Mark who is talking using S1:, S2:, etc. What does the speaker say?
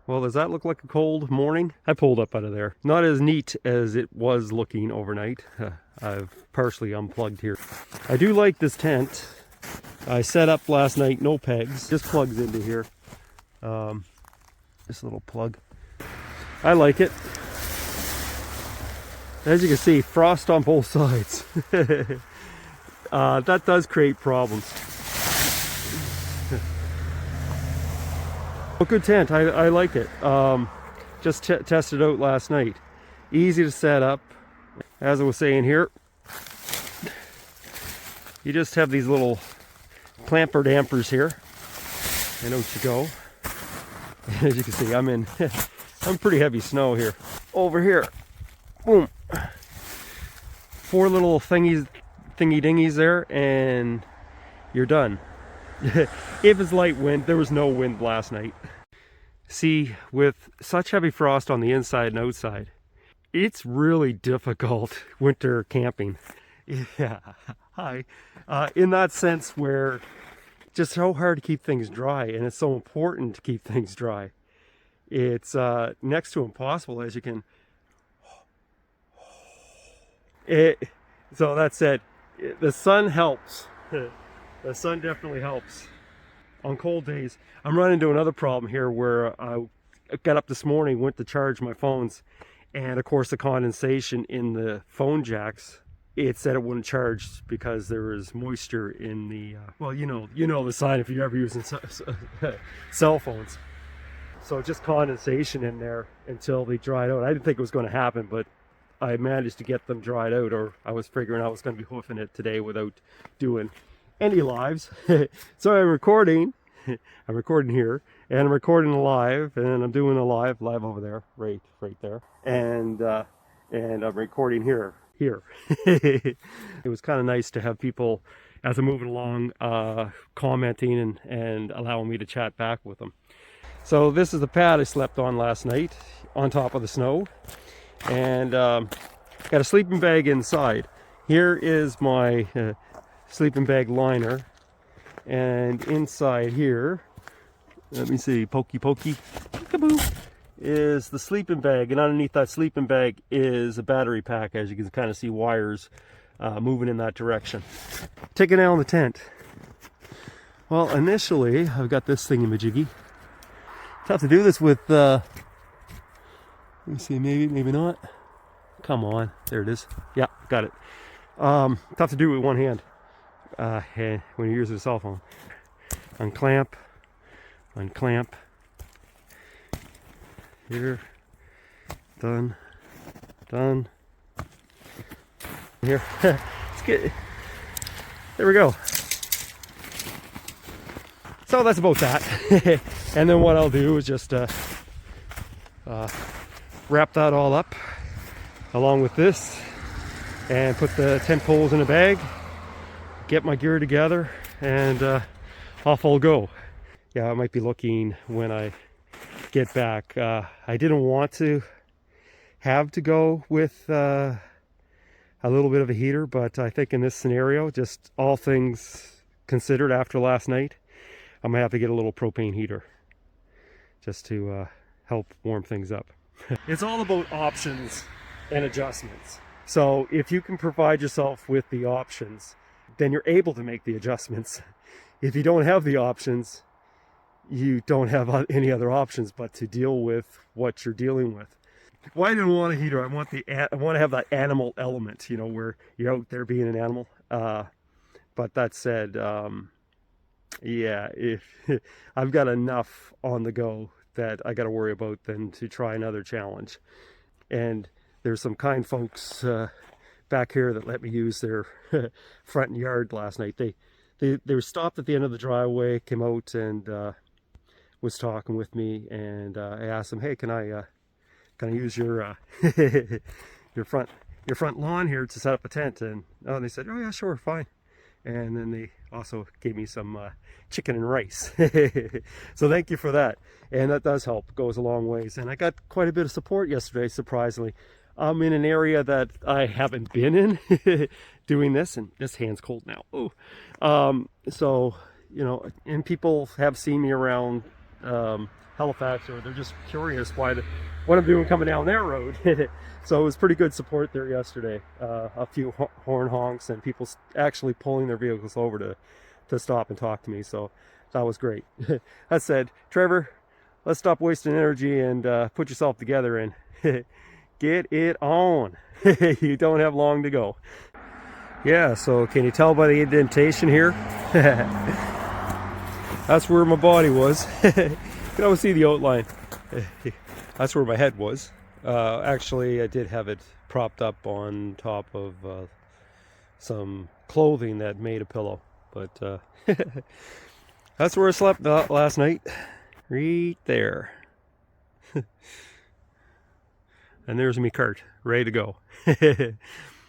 S1: Well, does that look like a cold morning? I pulled up out of there. Not as neat as it was looking overnight. I've partially unplugged here. I do like this tent. I set up last night, no pegs, just plugs into here. This little plug. I like it. As you can see, frost on both sides. That does create problems. Well, good tent. I like it. Just tested it out last night. Easy to set up. As I was saying here, you just have these little clamper dampers here, and out you go. As you can see, I'm in I'm pretty heavy snow here. Over here, boom, 4 little thingy dingies there, and you're done. If it's light wind, there was no wind last night. See, with such heavy frost on the inside and outside, it's really difficult winter camping. Yeah, hi. In that sense where just so hard to keep things dry, and it's so important to keep things dry. It's next to impossible, as you can. So that said, the sun helps. The sun definitely helps. On cold days, I'm running into another problem here where I got up this morning, went to charge my phones, and of course the condensation in the phone jacks, it said it wouldn't charge because there was moisture in the, well, you know the sign if you're ever using cell phones. So just condensation in there until they dried out. I didn't think it was going to happen, but I managed to get them dried out, or I was figuring I was going to be hoofing it today without doing any lives. So I'm recording here, and I'm recording live, and I'm doing a live over there, right there, and I'm recording here. It was kind of nice to have people, as I'm moving along, commenting and allowing me to chat back with them. So this is the pad I slept on last night, on top of the snow, and got a sleeping bag inside. Here is my sleeping bag liner, and inside here, let me see, pokey, peekaboo, is the sleeping bag, and underneath that sleeping bag is a battery pack, as you can kind of see wires moving in that direction. Taking down the tent. Well, initially, I've got this thingamajiggy. Tough to do this with, let me see, maybe not. Come on, there it is. Yeah, got it. Tough to do with one hand when you're using a cell phone. Unclamp. Here, done. Here, let's get. There we go. So that's about that. And then what I'll do is just wrap that all up along with this, and put the tent poles in a bag, get my gear together, and off I'll go. Yeah, I might be looking when I get back. I didn't want to have to go with a little bit of a heater, but I think in this scenario, just all things considered after last night, I'm gonna have to get a little propane heater just to help warm things up. It's all about options and adjustments. So if you can provide yourself with the options, then you're able to make the adjustments. If you don't have the options, you don't have any other options but to deal with what you're dealing with. Why I didn't want a heater, I want to have that animal element, you know, where you're out there being an animal. But that said, yeah, if I've got enough on the go that I got to worry about than to try another challenge. And there's some kind folks back here that let me use their front yard last night. They were stopped at the end of the driveway, came out and was talking with me, and I asked them, hey, can I use your your front lawn here to set up a tent? And they said, oh yeah, sure, fine. And then they also gave me some chicken and rice. So thank you for that. And that does help, goes a long ways. And I got quite a bit of support yesterday, surprisingly. I'm in an area that I haven't been in doing this, and this hand's cold now. Oh, so, you know, and people have seen me around Halifax, or they're just curious what I'm doing coming down their road. So it was pretty good support there yesterday. A few horn honks and people actually pulling their vehicles over to stop and talk to me. So that was great. That said, Trevor, let's stop wasting energy and put yourself together and get it on. You don't have long to go. Yeah, so can you tell by the indentation here? That's where my body was. You can always see the outline. That's where my head was. Actually, I did have it propped up on top of some clothing that made a pillow. But that's where I slept last night. Right there. And there's me cart, ready to go.